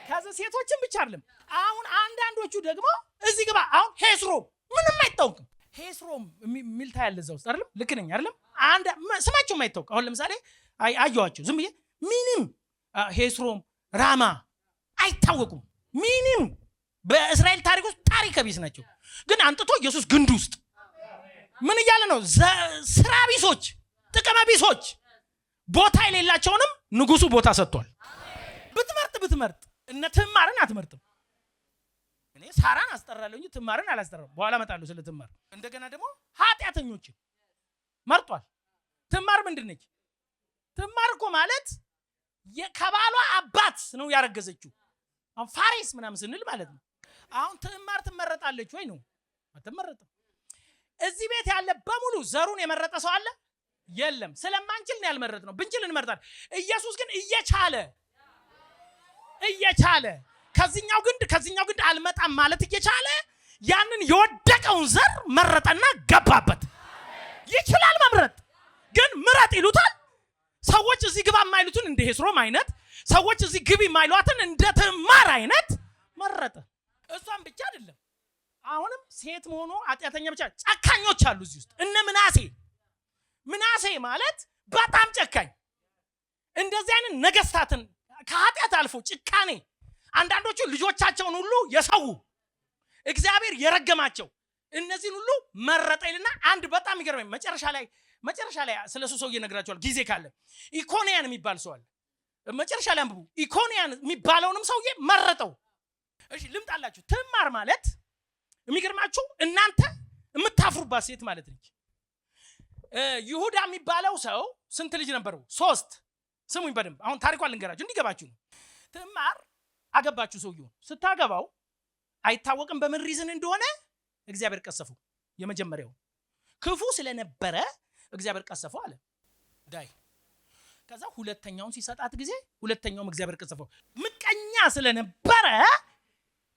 ከዛ ሴቶችን ብቻ አይደለም። አሁን አንዳንዶቹ ደግሞ እዚህ ግባ። አሁን ሄስሮም ምንም አይታወቅም። ሄስሮም ሚልታ ያለ እዛ ውስጥ አይደለም። ልክ ነኝ አይደለም? አንድ ስማቸው የማይታወቅ አሁን ለምሳሌ አየዋቸው ዝም ብዬ ምንም ሄስሮም፣ ራማ አይታወቁም። ምንም በእስራኤል ታሪክ ውስጥ ታሪክ ቢስ ናቸው። ግን አንጥቶ ኢየሱስ ግንድ ውስጥ ምን እያለ ነው? ስራ ቢሶች፣ ጥቅመ ቢሶች፣ ቦታ የሌላቸውንም ንጉሱ ቦታ ሰጥቷል። ብትመርጥ እነ ትዕማርን አትመርጥም። እኔ ሳራን አስጠራለሁ እንጂ ትዕማርን አላስጠራም። በኋላ እመጣለሁ ስለ ትዕማር። እንደገና ደግሞ ኃጢአተኞችን መርጧል። ትዕማር ምንድን ነች? ትዕማር እኮ ማለት ከባሏ አባት ነው ያረገዘችው። አሁን ፋሬስ ምናምን ስንል ማለት ነው። አሁን ትዕማር ትመረጣለች ወይ? ነው አትመረጥም። እዚህ ቤት ያለ በሙሉ ዘሩን የመረጠ ሰው አለ? የለም። ስለማንችል ነው ያልመረጥ ነው። ብንችል እንመርጣለን። ኢየሱስ ግን እየቻለ ከዚህኛው ግንድ አልመጣም ማለት እየቻለ ያንን የወደቀውን ዘር መረጠና ገባበት። ይችላል መምረጥ። ግን ምረጥ ይሉታል ሰዎች። እዚህ ግባ የማይሉትን እንደ ሄስሮም አይነት ሰዎች፣ እዚህ ግቢ የማይሏትን እንደ ትዕማር አይነት መረጠ። እሷም ብቻ አይደለም፣ አሁንም ሴት መሆኑ ኃጢአተኛ ብቻ፣ ጨካኞች አሉ እዚህ ውስጥ። እነ ምናሴ ማለት በጣም ጨካኝ፣ እንደዚህ አይነት ነገስታትን ከኃጢአት አልፎ ጭካኔ፣ አንዳንዶቹ ልጆቻቸውን ሁሉ የሰው እግዚአብሔር የረገማቸው እነዚህን ሁሉ መረጠ ይልና አንድ በጣም ይገርመኝ መጨረሻ ላይ ስለሱ ሰው እየነግራቸዋል ጊዜ ካለ። ኢኮንያን የሚባል ሰው አለ። መጨረሻ ላይ አንብቡ። ኢኮንያን የሚባለውንም ሰውዬ መረጠው። እሺ ልምጣላችሁ። ትዕማር ማለት የሚገርማችሁ እናንተ የምታፍሩባት ሴት ማለት ነች። ይሁዳ የሚባለው ሰው ስንት ልጅ ነበረው? 3። ስሙኝ በደንብ አሁን ታሪኳን ልንገራችሁ እንዲገባችሁ ነው። ትዕማር አገባችሁ። ሰውየው ስታገባው አይታወቅም በምን ሪዝን እንደሆነ እግዚአብሔር ቀሰፈው። የመጀመሪያው ክፉ ስለነበረ እግዚአብሔር ቀሰፈው አለ ዳይ። ከዛ ሁለተኛውን ሲሰጣት ጊዜ ሁለተኛውም እግዚአብሔር ቀሰፈው። ምቀኛ ስለነበረ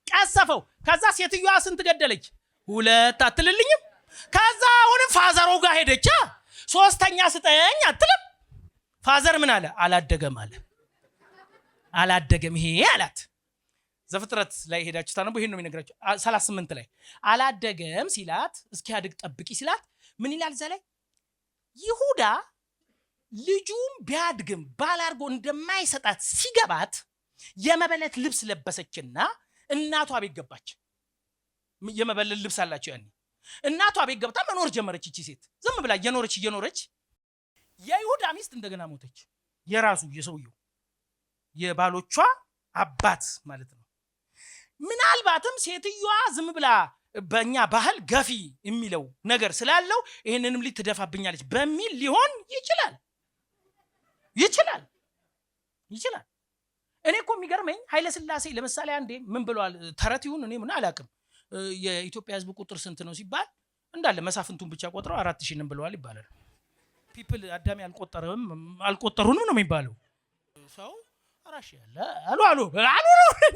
ቀሰፈው። ከዛ ሴትዮዋ ስንት ገደለች? 2 አትልልኝም? ከዛ አሁንም ፋዘሩ ጋር ሄደች። 3ኛ ስጠኝ አትልም? ፋዘር ምን አለ? አላደገም ይሄ አላት። ዘፍጥረት ላይ ሄዳችሁ ታነቡ ይሄን ነው የሚነግራችሁ 38 ላይ አላደገም ሲላት እስኪያድግ ጠብቂ ሲላት ምን ይላል እዛ ላይ ይሁዳ ልጁም ቢያድግም ባላርጎ እንደማይሰጣት ሲገባት የመበለት ልብስ ለበሰችና እናቷ ቤት ገባች የመበለት ልብስ አላቸው ያኔ እናቷ ቤት ገብታ መኖር ጀመረች እቺ ሴት ዝም ብላ እየኖረች የይሁዳ ሚስት እንደገና ሞተች የራሱ የሰውየው የባሎቿ አባት ማለት ነው ምናልባትም ሴትዮዋ ዝም ብላ በእኛ ባህል ገፊ የሚለው ነገር ስላለው ይሄንንም ልጅ ትደፋብኛለች በሚል ሊሆን ይችላል እኔ እኮ የሚገርመኝ ኃይለ ሥላሴ ለምሳሌ አንዴ ምን ብለዋል ተረት ይሁን እኔ ምን አላውቅም የኢትዮጵያ ህዝብ ቁጥር ስንት ነው ሲባል እንዳለ መሳፍንቱን ብቻ ቆጥረው 4000 ብለዋል ይባላል ፒፕል አዳሚ አልቆጠሩንም ነው የሚባለው ሰው አራሽ ያለ አሉ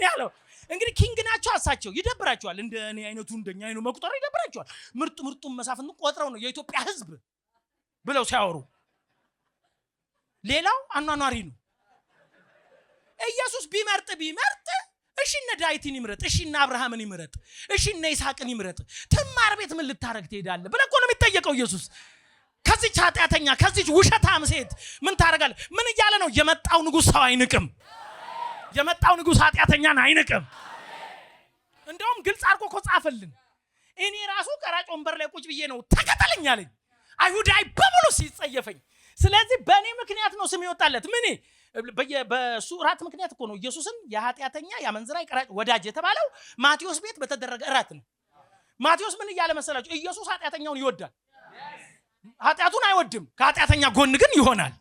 ያለው እንግዲህ ኪንግ ናቸው አሳቸው ይደብራቸዋል እንደ እኔ አይነቱ እንደኛ አይኑ መቁጠር ይደብራቸዋል ምርጡን መሳፍንቱን ቆጥረው ነው የኢትዮጵያ ህዝብ ብለው ሲያወሩ ሌላው አኗኗሪ ነው ኢየሱስ ቢመርጥ እሺ እነ ዳዊትን ይምረጥ እሺ እነ አብርሃምን ይምረጥ እሺ እነ ይስሐቅን ይምረጥ ትማር ቤት ምን ልታረግ ትሄዳለህ ብለህ እኮ ነው የሚጠየቀው ኢየሱስ ከዚች ኃጢአተኛ ከዚች ውሸታም ሴት ምን ታረጋለህ ምን እያለ ነው የመጣው ንጉስ ሰው አይንቅም የመጣው ንጉስ ኃጢአተኛን አይንቅም እንደውም ግልጽ አድርጎ እኮ ጻፈልን እኔ ራሱ ቀራጭ ወንበር ላይ ቁጭ ብዬ ነው ተከተለኝ አለኝ አይሁዳይ በሙሉ ሲጸየፈኝ ስለዚህ በእኔ ምክንያት ነው ስም ይወጣለት ምን በሱራት ምክንያት እኮ ነው ኢየሱስን የኃጢአተኛ ያመንዝራ ቀራጭ ወዳጅ የተባለው ማቴዎስ ቤት በተደረገ እራት ነው ማቴዎስ ምን እያለ መሰላችሁ ኢየሱስ ኃጢአተኛውን ይወዳል ኃጢአቱን አይወድም ከኃጢአተኛ ጎን ግን ይሆናል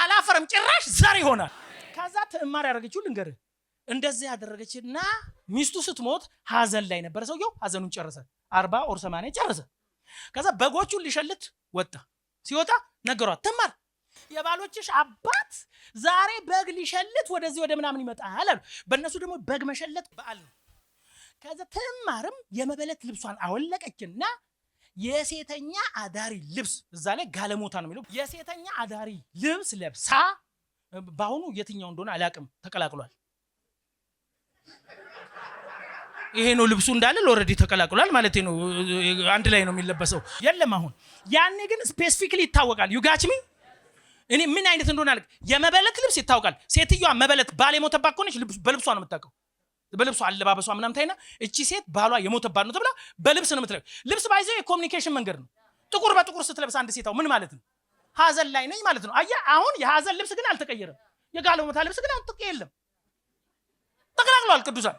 አላፈረም ጭራሽ ዘር ይሆናል ከዛ ተማር ያደረገችው ልንገርህ እንደዚህ ያደረገችና ሚስቱ ስትሞት ሐዘን ላይ ነበር ሰውየው ሐዘኑን ጨረሰ 40 or 80 ጨረሰ ከዛ በጎቹን ሊሸልት ወጣ ሲወጣ ነገሯት ተማር የባሎችሽ አባት ዛሬ በግ ሊሸልት ወደዚህ ወደ ምናምን ይመጣል አሉ በእነሱ ደግሞ በግ መሸለት በዓል ነው ከዛ ተማርም የመበለት ልብሷን አወለቀችና የሴተኛ አዳሪ ልብስ እዛ ላይ ጋለሞታ ነው የሚለው የሴተኛ አዳሪ ልብስ ለብሳ ባሁኑ የትኛው እንደሆነ አላቅም ተቀላቅሏል ይሄ ነው ልብሱ እንዳለ ኦሬዲ ተቀላቅሏል ማለት ነው አንድ ላይ ነው የሚለበሰው የለም አሁን ያኔ ግን ስፔሲፊክሊ ይታወቃል ዩ ጋች ሚ እኔ ምን አይነት እንደሆነ አልክ የመበለት ልብስ ይታወቃል ሴትዮዋ መበለት ባል የሞተባት ከሆነች በልብሷ ነው የምታውቀው በልብሷ አለባበሷ ምናምን ታይና እቺ ሴት ባሏ የሞተባት ነው ተብላ በልብስ ነው የምትለብስ ልብስ ባይዘው የኮሙኒኬሽን መንገድ ነው ጥቁር በጥቁር ስትለብስ አንድ ሴታው ምን ማለት ነው ሐዘን ላይ ነኝ ማለት ነው አያ አሁን የሐዘን ልብስ ግን አልተቀየረም የጋለሞታ ልብስ ግን አሁን የለም ተቀላቅሏል ቅዱሳን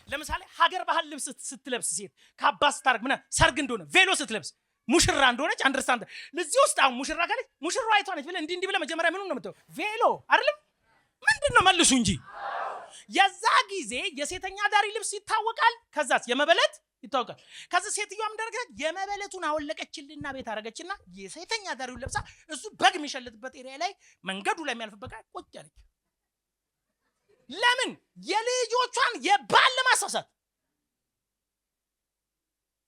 ለምሳሌ ሀገር ባህል ልብስ ስትለብስ ሴት ካባ ስታረግ ምን ሰርግ እንደሆነ ቬሎ ስትለብስ ሙሽራ እንደሆነች አንደርስታንድ ለዚህ ውስጥ አሁን ሙሽራ ካለች ሙሽራው አይቷነች ብለ እንዲህ ብለ መጀመሪያ ምኑን ነው የምትለው ቬሎ አይደለም ምንድነው መልሱ እንጂ የዛ ጊዜ የሴተኛ ዳሪ ልብስ ይታወቃል ከዛስ የመበለት ይታወቃል ከዛ ሴትዮዋም ደረገች የመበለቱን አወለቀችልና ቤት አረገችና የሴተኛ ዳሪውን ለብሳ እሱ በግ የሚሸልትበት ኤሪያ ላይ መንገዱ ላይ የሚያልፍበት ቁጭ አለች ለምን የልጆቿን የባል ለማሳሳት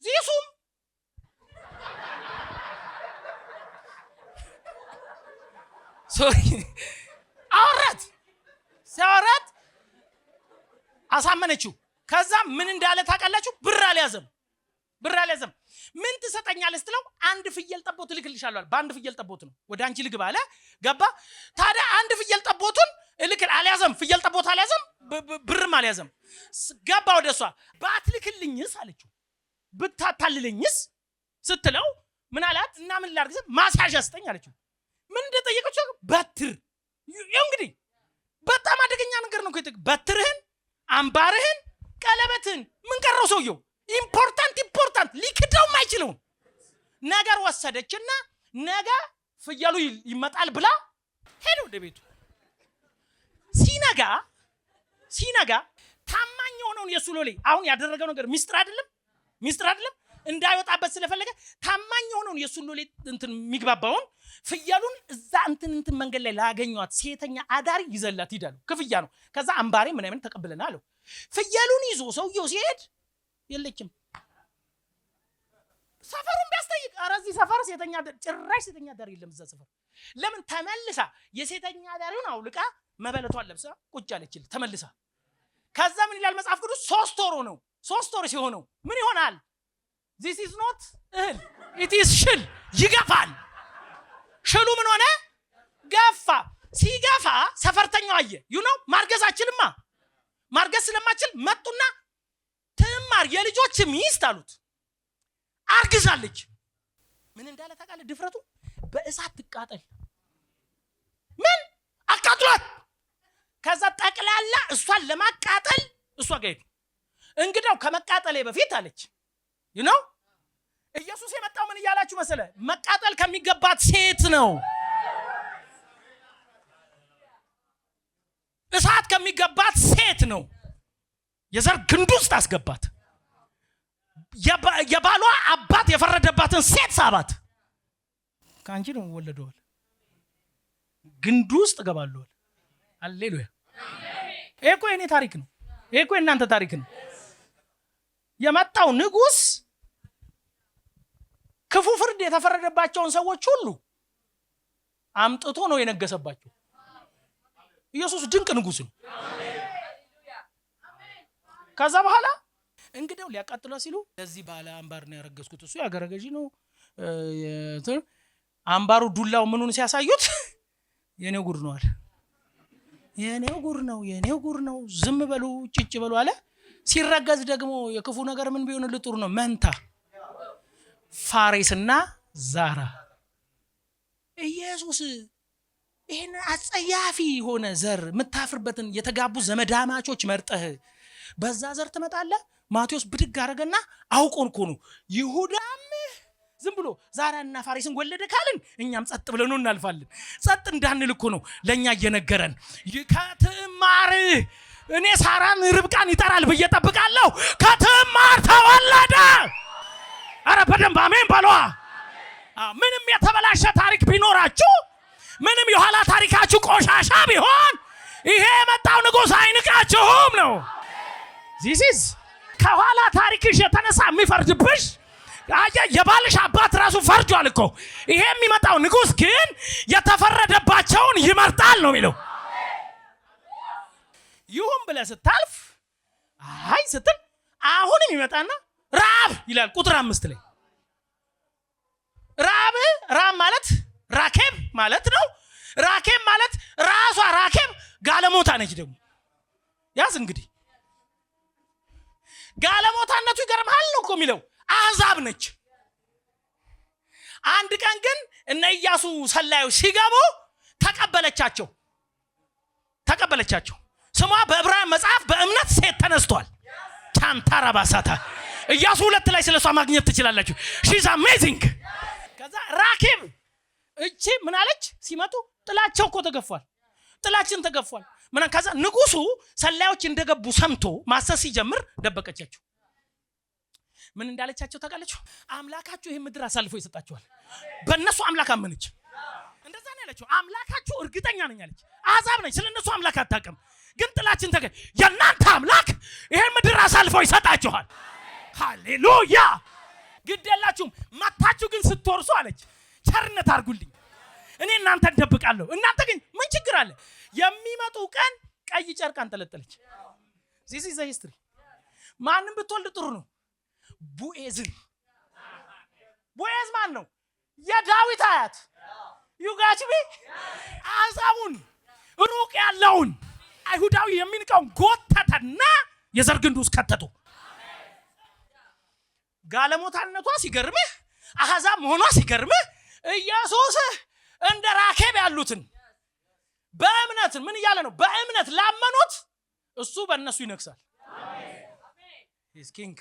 ዚሱም አወራት አሳመነችው ከዛ ምን እንዳለ ታውቃላችሁ ብር አልያዘም ምን ትሰጠኛለህ ስትለው አንድ ፍየል ጠቦት ልክልሻለሁ በአንድ ፍየል ጠቦት ነው ወደ አንቺ ልግባ አለ ገባ ታዲያ አንድ ፍየል ጠቦቱን ልክል አልያዘም ፍየል ጠቦት አልያዘም ብርም አልያዘም ገባ ወደሷ ባትልክልኝስ አለችው ብታታልልኝስ ስትለው ምን አላት እና ምን ላድርግ ማሳሻ ስጠኝ አለችው ምን እንደጠየቀችው በትር ይኸው እንግዲህ በጣም አደገኛ ነገር ነው በትርህን አምባርህን ቀለበትህን ምን ቀረው ሰውየው ኢምፖርታንት ሊክደው ማይችለው ነገር ወሰደችና ነገ ፍየሉ ይመጣል ብላ ሄደ ወደ ቤቱ ሲነጋ ታማኝ ሆነውን የሱ ሎሌ አሁን ያደረገው ነገር ሚስጥር አይደለም እንዳይወጣበት ስለፈለገ ታማኝ ሆነውን የሱ ሎሌ እንትን የሚግባባውን ፍየሉን እዛ እንትን መንገድ ላይ ላገኘዋት ሴተኛ አዳሪ ይዘላት ይዳሉ ክፍያ ነው ከዛ አምባሬ ምን ተቀበለና አለው ፍየሉን ይዞ ሰውየው ሲሄድ የለችም ሰፈሩን ቢያስጠይቅ አራዚ ሰፈር ጭራሽ ሴተኛ አዳሪ የለም እዛ ሰፈር ለምን ተመልሳ የሴተኛ አዳሪውን አውልቃ መበለቷን ለብሳ ቁጭ አለችል ተመልሳ ከዛ ምን ይላል መጽሐፍ ቅዱስ? 3 ወር ነው። 3 ወር ሲሆነው ምን ይሆናል? this is not እህል it is ሽል ይገፋል። ሽሉ ምን ሆነ? ገፋ። ሲገፋ ሰፈርተኛው አየ ማርገዝ አችልማ። ማርገዝ ስለማችል መጡና ትማር የልጆች ሚስት አሉት። አርግዛለች። ምን እንዳለ ታውቃለህ? ድፍረቱ በእሳት ትቃጠል። ምን አቃጥሏት። ከዛ ጠቅላላ እሷን ለማቃጠል እሷ ጋር ሄዱ። እንግዲያው ከመቃጠሌ በፊት አለች ኢየሱስ የመጣው ምን እያላችሁ መሰለ? መቃጠል ከሚገባት ሴት ነው። እሳት ከሚገባት ሴት ነው። የዘር ግንዱ ውስጥ አስገባት። የባሏ አባት የፈረደባትን ሴት ሳባት። ካንቺ ነው ወለደዋል። ግንዱ ውስጥ ገባለዋል። ሃሌሉያ። ይሄ እኮ የኔ ታሪክ ነው። ይሄ እኮ የእናንተ ታሪክ ነው። የመጣው ንጉስ ክፉ ፍርድ የተፈረደባቸውን ሰዎች ሁሉ አምጥቶ ነው የነገሰባቸው። ኢየሱስ ድንቅ ንጉስ ነው። ከዛ በኋላ እንግዲያው ሊያቃጥሏ ሲሉ ለዚህ ባለ አምባር ነው ያረገዝኩት፣ እሱ ያገረ ገዢ ነው። አምባሩ ዱላው ምኑን ሲያሳዩት የኔው ጉር ነው አለ። የኔው ጉር ነው ዝም በሉ ጭጭ በሉ አለ። ሲረገዝ ደግሞ የክፉ ነገር ምን ቢሆን ልጥሩ ነው? መንታ ፋሬስና ዛራ። ኢየሱስ ይሄን አጸያፊ ሆነ ዘር የምታፍርበትን የተጋቡ ዘመዳማቾች መርጠህ በዛ ዘር ትመጣለህ። ማቴዎስ ብድግ አረገና አውቆን እኮ ነው ይሁዳም ዝም ብሎ ዛራና ፋሬስን ወለደ ካልን እኛም ጸጥ ብለን ነው እናልፋለን። ጸጥ እንዳንል እኮ ነው ለኛ እየነገረን። ከትዕማር እኔ ሳራን ርብቃን ይጠራል ብዬ ጠብቃለሁ። ከትዕማር ተወለደ። አረ በደንብ አሜን በሏ። ምንም የተበላሸ ታሪክ ቢኖራችሁ፣ ምንም የኋላ ታሪካችሁ ቆሻሻ ቢሆን ይሄ የመጣው ንጉሥ አይንቃችሁም ነው። ዚስ ከኋላ ታሪክሽ የተነሳ የሚፈርድብሽ የባልሽ አባት ራሱ ፈርጇል እኮ። ይሄ የሚመጣው ንጉሥ ግን የተፈረደባቸውን ይመርጣል ነው የሚለው። ይሁን ብለህ ስታልፍ አይ ስትል አሁንም ይመጣና ራብ ይላል ቁጥር 5 ላይ። ራብ ማለት ራኬብ ማለት ነው። ራኬብ ማለት ራሷ ራኬብ ጋለሞታ ነች። ደግሞ ያዝ እንግዲህ ጋለሞታነቱ ይገርምሃል ነው እኮ የሚለው። አሕዛብ ነች። አንድ ቀን ግን እነ ኢያሱ ሰላዮች ሲገቡ ተቀበለቻቸው። ስሟ በዕብራውያን መጽሐፍ በእምነት ሴት ተነስቷል። ቻንታራ ባሳታ ኢያሱ 2 ላይ ስለሷ ማግኘት ትችላላችሁ። she's amazing። ከዛ ራኬብ እቺ ምን አለች? ሲመጡ ጥላቸው እኮ ተገፏል። ጥላችን ተገፏል። ከዛ ንጉሱ ሰላዮች እንደገቡ ሰምቶ ማሰስ ሲጀምር ደበቀቻቸው። ምን እንዳለቻቸው ታውቃላችሁ? አምላካችሁ ይሄን ምድር አሳልፎ ይሰጣችኋል። በእነሱ አምላክ አመነች። እንደዛ ነው ያለችው። አምላካችሁ እርግጠኛ ነኝ አለች። አሕዛብ ነች፣ ስለነሱ አምላክ አታውቅም። ግን ጥላችን የእናንተ አምላክ ይሄን ምድር አሳልፎ ይሰጣችኋል። ሃሌሉያ። ግድ የላችሁም መታችሁ ግን ስትወርሱ አለች ቸርነት አድርጉልኝ፣ እኔ እናንተን ደብቃለሁ። እናንተ ግን ምን ችግር አለ? የሚመጡ ቀን ቀይ ጨርቅ አንጠለጠለች። this is the history። ማንም ብትወልድ ጥሩ ነው። ቦዔዝ ማን ነው? የዳዊት አያት። ዩጋችቢ አሕዛቡን ሩቅ ያለውን አይሁዳዊ የሚንቀውን ጎተተና የዘር ግንዱ ውስጥ ከተቱ። ጋለሞታነቷ ሲገርምህ፣ አሕዛብ መሆኗ ሲገርምህ፣ ኢየሱስ እንደ ራኬብ ያሉትን በእምነት ምን እያለ ነው? በእምነት ላመኑት እሱ በእነሱ ይነግሳል። he's king።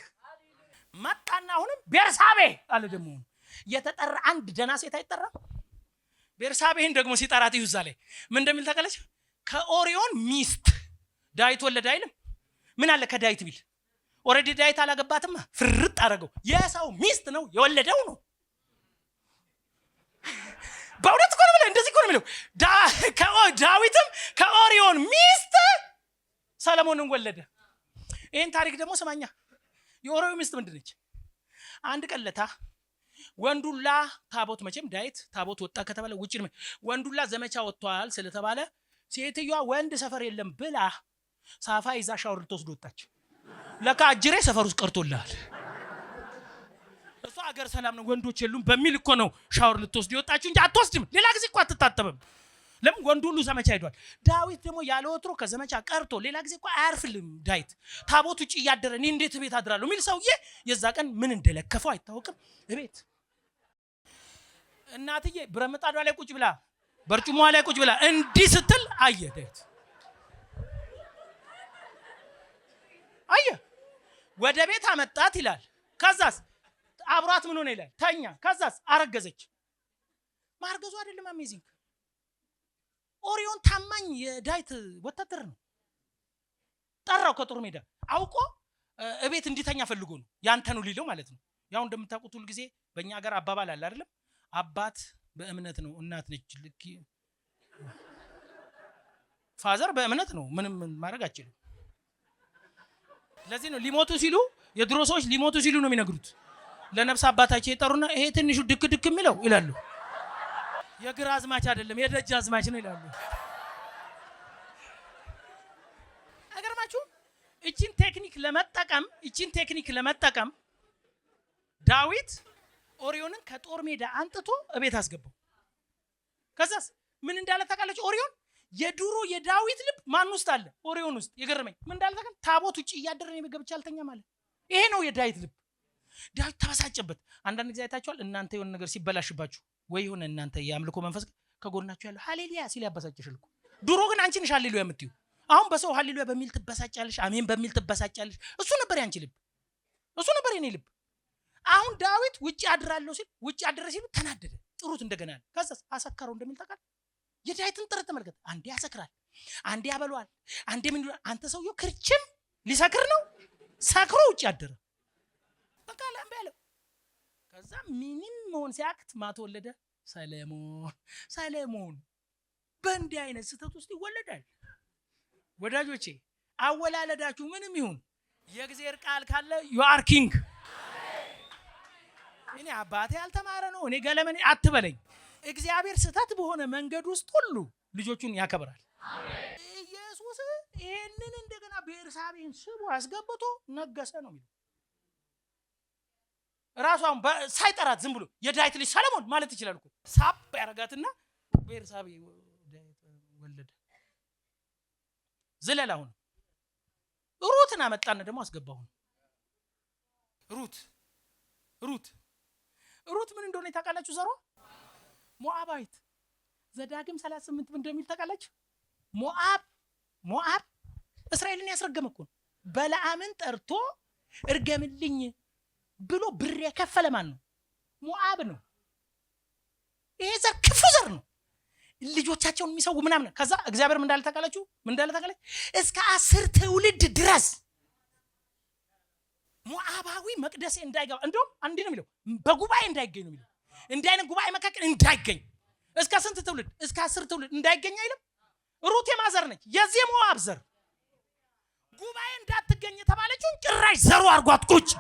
መጣና አሁንም ቤርሳቤ አለ። ደግሞ የተጠራ አንድ ደና ሴት አይጠራም? ቤርሳቤን ደግሞ ሲጠራት ይሁዛ ላይ ምን እንደሚል ታውቃለች? ከኦሪዮን ሚስት ዳዊት ወለደ አይልም? ምን አለ ከዳዊት ቢል ኦሬዲ ዳዊት አላገባትማ፣ ፍርጥ አረገው። የሰው ሚስት ነው የወለደው ነው። በእውነት እኮ ነው ብለህ እንደዚህ እኮ ነው የሚለው። ዳዊትም ከኦሪዮን ሚስት ሰለሞንን ወለደ። ይህን ታሪክ ደግሞ ስማኛ። የኦሪዮን ሚስት ምንድን ነች? አንድ ቀለታ ወንዱላ ታቦት፣ መቼም ዳዊት ታቦት ወጣ ከተባለ ውጭ ወንዱላ ዘመቻ ወጥቷል ስለተባለ ሴትዮዋ ወንድ ሰፈር የለም ብላ ሳፋ ይዛ ሻወር ልትወስድ ወጣች። ለካ አጅሬ ሰፈር ውስጥ ቀርቶልሃል። እሷ አገር ሰላም ነው ወንዶች የሉም በሚል እኮ ነው ሻወር ልትወስድ የወጣችው እንጂ አትወስድም። ሌላ ጊዜ እኮ አትታጠብም። ለምን ወንዱ ሁሉ ዘመቻ ሄዷል። ዳዊት ደግሞ ያለ ወትሮ ከዘመቻ ቀርቶ ሌላ ጊዜ እኮ አያርፍልም። ዳዊት ታቦት ውጪ እያደረ እኔ እንዴት ቤት አድራለሁ የሚል ሰውዬ የዛ ቀን ምን እንደለከፈው አይታወቅም። እቤት እናትዬ ብረምጣዷ ላይ ቁጭ ብላ በርጩማዋ ላይ ቁጭ ብላ እንዲህ ስትል አየ ዳዊት። አየ ወደ ቤት አመጣት ይላል። ከዛስ አብሯት ምን ሆነ ይላል ተኛ። ከዛስ አረገዘች። ማርገዙ አይደለም አሜዚንግ። ኦሪዮን ታማኝ የዳዊት ወታደር ነው። ጠራው ከጦር ሜዳ አውቆ እቤት እንዲተኛ ፈልጎ ነው ያንተኑ ሊለው ማለት ነው። ያው እንደምታውቁት ሁሉ ጊዜ በእኛ ሀገር አባባል አለ አይደለም? አባት በእምነት ነው፣ እናት ነች ልክ። ፋዘር በእምነት ነው፣ ምንም ማድረግ አይችልም። ለዚህ ነው ሊሞቱ ሲሉ የድሮ ሰዎች ሊሞቱ ሲሉ ነው የሚነግሩት ለነፍስ አባታቸው የጠሩና ይሄ ትንሹ ድክ ድክ የሚለው ይላሉ። የግራ አዝማች አይደለም የደጅ አዝማች ነው ይላሉ። አገርማችሁ እቺን ቴክኒክ ለመጠቀም ዳዊት ኦሪዮንን ከጦር ሜዳ አንጥቶ እቤት አስገባው። ከዛስ ምን እንዳለ ታውቃለች? ኦሪዮን የድሮ የዳዊት ልብ ማን ውስጥ አለ? ኦሪዮን ውስጥ። የገረመኝ ምን እንዳለ ታውቃለች? ታቦት ውጪ እያደረን የገብቻ አልተኛ ማለት ይሄ ነው የዳዊት ልብ። ዳዊት ተበሳጨበት። አንዳንድ ጊዜ አይታችኋል እናንተ የሆነ ነገር ሲበላሽባችሁ ወይ ሆነ እናንተ የአምልኮ መንፈስ ከጎናችሁ ያለው ሃሌሉያ ሲል ያበሳጨሽል እኮ። ድሮ ግን አንቺ ነሽ ሃሌሉያ የምትዩ። አሁን በሰው ሃሌሉያ በሚል ትበሳጫለሽ፣ አሜን በሚል ትበሳጫለሽ። እሱ ነበር ያንቺ ልብ፣ እሱ ነበር የኔ ልብ። አሁን ዳዊት ውጪ አድራለሁ ሲል ውጪ አድረ ሲሉ ተናደደ። ጥሩት እንደገና ከዛስ አሰከረው እንደሚል ታውቃለህ። የዳዊትን ጥረት ተመልከት። አንዴ ያሰክራል፣ አንዴ ያበለዋል፣ አንዴ ምን ይላል። አንተ ሰውየው ክርችም ሊሰክር ነው። ሰክሮ ውጪ አደረ። በቃ ላምባ ያለው። ከዛ ምንም መሆን ሲያቅት ማተወለደ ሰለሞን። በእንዲህ አይነት ስህተት ውስጥ ይወለዳል። ወዳጆቼ አወላለዳችሁ ምንም ይሁን የእግዚአብሔር ቃል ካለ you are king። እኔ አባቴ ያልተማረ ነው እኔ ገለመኔ አትበለኝ። እግዚአብሔር ስህተት በሆነ መንገድ ውስጥ ሁሉ ልጆቹን ያከብራል። ኢየሱስ ይሄንን እንደገና በኤርሳቤን ስቡ አስገብቶ ነገሰ ነው የሚለው። ራሷን ሳይጠራት ዝም ብሎ የዳዊት ልጅ ሰለሞን ማለት ይችላል እኮ። ሳብ ያረጋትና በኤርሳቤ ወለደ። ዘለላው ሩትን አመጣና ደግሞ አስገባው። ሩት ምን እንደሆነ ታውቃላችሁ? ዘሯ ሞዓባዊት። ዘዳግም 38 ምን እንደሚል ታውቃላችሁ? ሞዓብ እስራኤልን ያስረገመ እኮ ነው። በለዓምን ጠርቶ እርገምልኝ ብሎ ብር የከፈለ ማን ነው? ሞዓብ ነው። ይሄ ዘር ክፉ ዘር ነው። ልጆቻቸውን የሚሰው ምናምን። ከዛ እግዚአብሔር ምን እንዳለ ታውቃላችሁ? እስከ 10 ትውልድ ድረስ ሞዓባዊ መቅደሴ እንዳይገባ፣ እንደውም አንድ ነው የሚለው በጉባኤ እንዳይገኝ ነው የሚለው። እንዲህ አይነት ጉባኤ መካከል እንዳይገኝ እስከ ስንት ትውልድ? እስከ 10 ትውልድ እንዳይገኝ አይልም። ሩት የማዘር ነች፣ የዚህ ሞዓብ ዘር። ጉባኤ እንዳትገኝ የተባለችውን ጭራሽ ዘሩ አርጓት ቁጭ።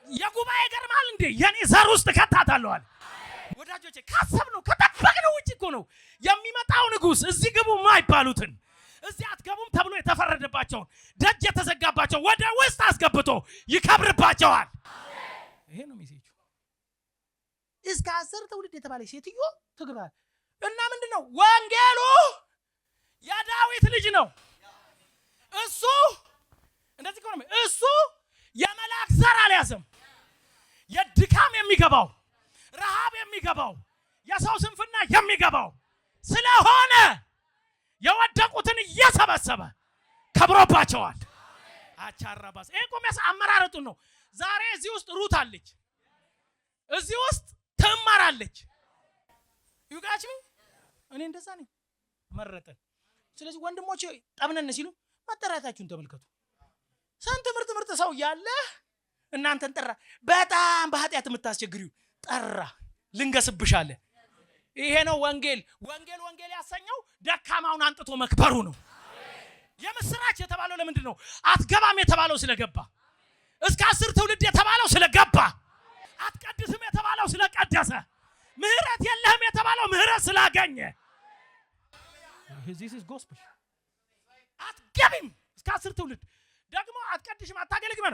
የጉባኤ ገርማል እንዴ የኔ ዘር ውስጥ ከታታለዋል። ወዳጆቼ ካሰብነው ከጠበቅነው ውጪ እኮ ነው የሚመጣው ንጉስ። እዚህ ግቡ ማይባሉትን እዚህ አትገቡም ተብሎ የተፈረደባቸውን ደጅ የተዘጋባቸው ወደ ውስጥ አስገብቶ ይከብርባቸዋል። ይሄ ነው ሜሴጁ። እስከ 10 ትውልድ የተባለ ሴትዮ ትግባል እና ምንድነው ወንጌሉ? የዳዊት ልጅ ነው እሱ። እንደዚህ ቆመ። እሱ የመላክ ዘር አልያዘም። የድካም የሚገባው ረሃብ የሚገባው የሰው ስንፍና የሚገባው ስለሆነ የወደቁትን እየሰበሰበ ከብሮባቸዋል። አቻራባስ ይሄ ቆመስ አመራረጡን ነው። ዛሬ እዚህ ውስጥ ሩት አለች፣ እዚህ ውስጥ ትማራለች። ይጋችም እኔ እንደዛ ነኝ መረጠን። ስለዚህ ወንድሞቼ ጠብነን ሲሉ መጠራታችሁን ተመልከቱ። ስንት ምርጥ ሰው ያለ እናንተን ጠራ። በጣም በኃጢአት የምታስቸግሪው ጠራ። ልንገስብሻለ። ይሄ ነው ወንጌል ያሰኘው ደካማውን አንጥቶ መክበሩ ነው። የምስራች የተባለው ለምንድን ነው? አትገባም የተባለው ስለገባ፣ እስከ 10 ትውልድ የተባለው ስለገባ፣ አትቀድስም የተባለው ስለቀደሰ፣ ምህረት የለህም የተባለው ምህረት ስላገኘ። this is gospel አትገቢም እስከ 10 ትውልድ ደግሞ አትቀድሽም አታገለግም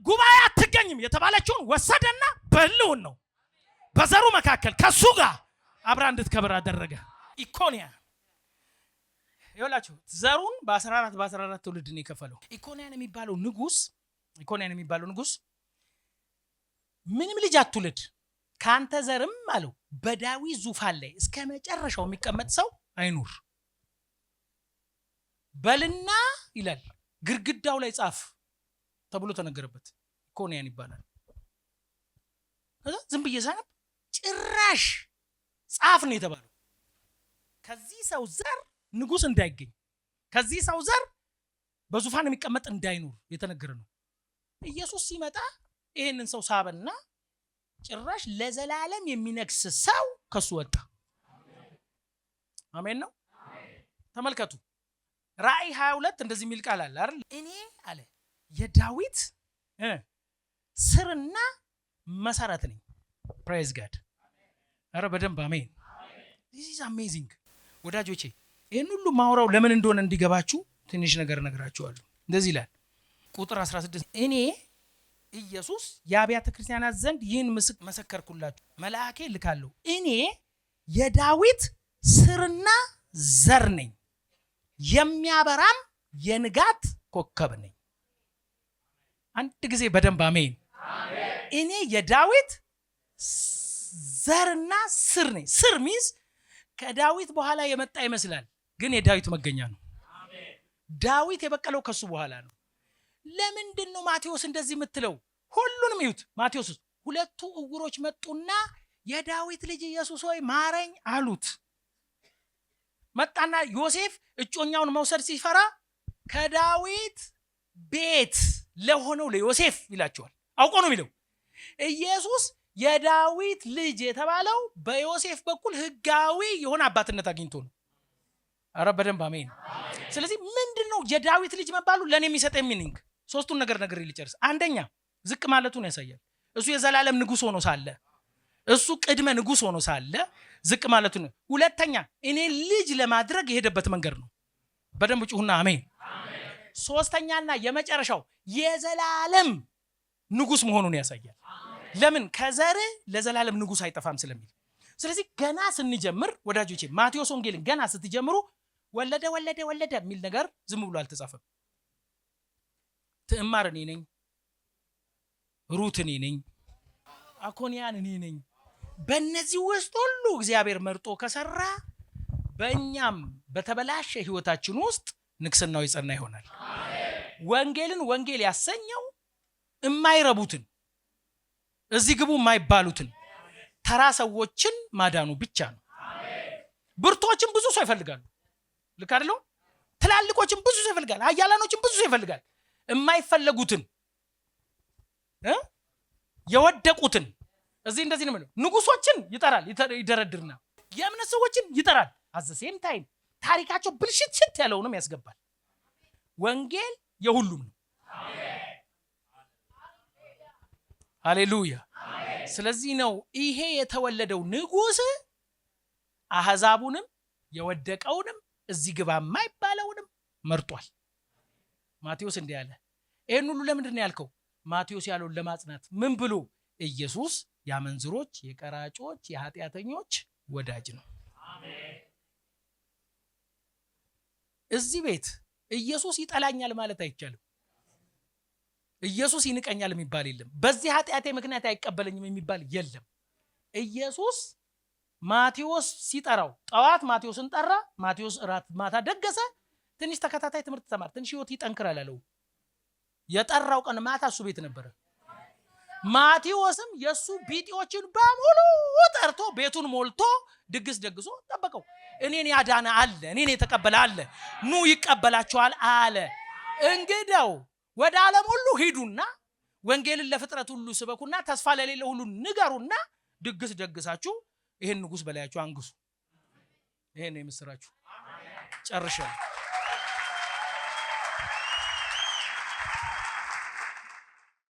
ጉባኤ አትገኝም የተባለችውን ወሰደና በልውን ነው በዘሩ መካከል ከሱ ጋር አብራ እንድትከብር አደረገ። ኢኮንያን ይኸውላችሁ ዘሩን በ14 ትውልድ ነው የከፈለው። ኢኮንያን የሚባለው ንጉስ ምንም ልጅ አትውልድ ካንተ ዘርም አለው በዳዊት ዙፋን ላይ እስከ መጨረሻው የሚቀመጥ ሰው አይኑር በልና ይላል ግርግዳው ላይ ጻፍ ተብሎ ተነገረበት። ኢኮንያን ይባላል። ዝም ብዬ ሳነብ ጭራሽ ጻፍ ነው የተባለው። ከዚህ ሰው ዘር ንጉስ እንዳይገኝ ከዚህ ሰው ዘር በዙፋን የሚቀመጥ እንዳይኖር የተነገረ ነው። ኢየሱስ ሲመጣ ይሄንን ሰው ሳበና ጭራሽ ለዘላለም የሚነግስ ሰው ከሱ ወጣ። አሜን ነው። ተመልከቱ ራእይ 22 እንደዚህ የሚል ቃል አለ አይደል? እኔ አለ የዳዊት ስርና መሰረት ነኝ። ፕሬዝ ጋድ። አረ በደንብ አሜን። this is amazing ወዳጆቼ። ይሄን ሁሉ ማውራው ለምን እንደሆነ እንዲገባችሁ ትንሽ ነገር ነግራችኋለሁ። እንደዚህ ይላል ቁጥር 16 እኔ ኢየሱስ የአብያተ ክርስቲያናት ዘንድ ይህን መሰከርኩላችሁ መልአኬ ልካለሁ እኔ የዳዊት ስርና ዘር ነኝ የሚያበራም የንጋት ኮከብ ነኝ። አንድ ጊዜ በደንብ አሜን። እኔ የዳዊት ዘርና ስር ነኝ። ስር ሚንስ ከዳዊት በኋላ የመጣ ይመስላል ግን የዳዊት መገኛ ነው። ዳዊት የበቀለው ከሱ በኋላ ነው። ለምንድን ነው ማቴዎስ እንደዚህ የምትለው? ሁሉንም ይዩት። ማቴዎስ ሁለቱ እውሮች መጡና የዳዊት ልጅ ኢየሱስ ሆይ ማረኝ አሉት። መጣና ዮሴፍ እጮኛውን መውሰድ ሲፈራ ከዳዊት ቤት ለሆነው ለዮሴፍ ይላቸዋል። አውቆ ነው የሚለው። ኢየሱስ የዳዊት ልጅ የተባለው በዮሴፍ በኩል ህጋዊ የሆነ አባትነት አግኝቶ ነው። አረ በደንብ አሜን። ስለዚህ ምንድነው የዳዊት ልጅ መባሉ ለኔ የሚሰጠኝ ሚኒንግ? ሶስቱን ነገር ልጨርስ። አንደኛ ዝቅ ማለቱን ያሳያል። እሱ የዘላለም ንጉስ ሆኖ ሳለ እሱ ቅድመ ንጉስ ሆኖ ሳለ ዝቅ ማለቱን። ሁለተኛ እኔ ልጅ ለማድረግ የሄደበት መንገድ ነው። በደንብ ጩሁና አሜን። ሶስተኛና የመጨረሻው የዘላለም ንጉስ መሆኑን ያሳያል። ለምን? ከዘር ለዘላለም ንጉስ አይጠፋም ስለሚል። ስለዚህ ገና ስንጀምር ወዳጆቼ ማቴዎስ ወንጌልን ገና ስትጀምሩ ወለደ የሚል ነገር ዝም ብሎ አልተጻፈም። ትዕማር እኔ ነኝ፣ ሩት እኔ ነኝ፣ አኮንያን እኔ ነኝ። በእነዚህ ውስጥ ሁሉ እግዚአብሔር መርጦ ከሰራ በእኛም በተበላሸ ህይወታችን ውስጥ ንግስናው ይጸና ይሆናል። ወንጌልን ወንጌል ያሰኘው የማይረቡትን እዚህ ግቡ የማይባሉትን ተራ ሰዎችን ማዳኑ ብቻ ነው። ብርቶችን ብዙ ሰው ይፈልጋሉ። ልክ አይደል? ትላልቆችን ብዙ ሰው ይፈልጋል። ኃያላኖችን ብዙ ሰው ይፈልጋል። የማይፈለጉትን የወደቁትን እዚህ እንደዚህ ነው ማለት ንጉሶችን ይጠራል፣ ይደረድርና የእምነት ሰዎችን ይጠራል። አዘሴም ታይም ታሪካቸው ብልሽት ያለውንም ያስገባል። ወንጌል የሁሉም ነው። ሃሌሉያ። ስለዚህ ነው ይሄ የተወለደው ንጉስ አህዛቡንም የወደቀውንም እዚህ ግባ የማይባለውንም መርጧል። ማቴዎስ እንዲህ ያለ ይሄን ሁሉ ለምንድን ነው ያልከው? ማቴዎስ ያለውን ለማጽናት ምን ብሎ? ኢየሱስ ያመንዝሮች፣ የቀራጮች፣ የኃጢአተኞች ወዳጅ ነው። እዚህ ቤት ኢየሱስ ይጠላኛል ማለት አይቻልም። ኢየሱስ ይንቀኛል የሚባል የለም። በዚህ ኃጢአቴ ምክንያት አይቀበለኝም የሚባል የለም። ኢየሱስ ማቴዎስ ሲጠራው ጠዋት ማቴዎስን ጠራ። ማቴዎስ እራት ማታ ደገሰ። ትንሽ ተከታታይ ትምህርት ተማር፣ ትንሽ ህይወት ይጠንክራል አለው። የጠራው ቀን ማታ እሱ ቤት ነበረ። ማቴዎስም የሱ ቢጤዎችን በሙሉ ጠርቶ ቤቱን ሞልቶ ድግስ ደግሶ ጠበቀው። እኔን ያዳነ አለ፣ እኔን የተቀበለ አለ፣ ኑ ይቀበላችኋል አለ። እንግዲያው ወደ ዓለም ሁሉ ሂዱና ወንጌልን ለፍጥረት ሁሉ ስበኩና ተስፋ ለሌለ ሁሉ ንገሩና ድግስ ደግሳችሁ ይሄን ንጉስ በላያችሁ አንግሱ። ይሄን ነው የምስራችሁ። ጨርሻለሁ።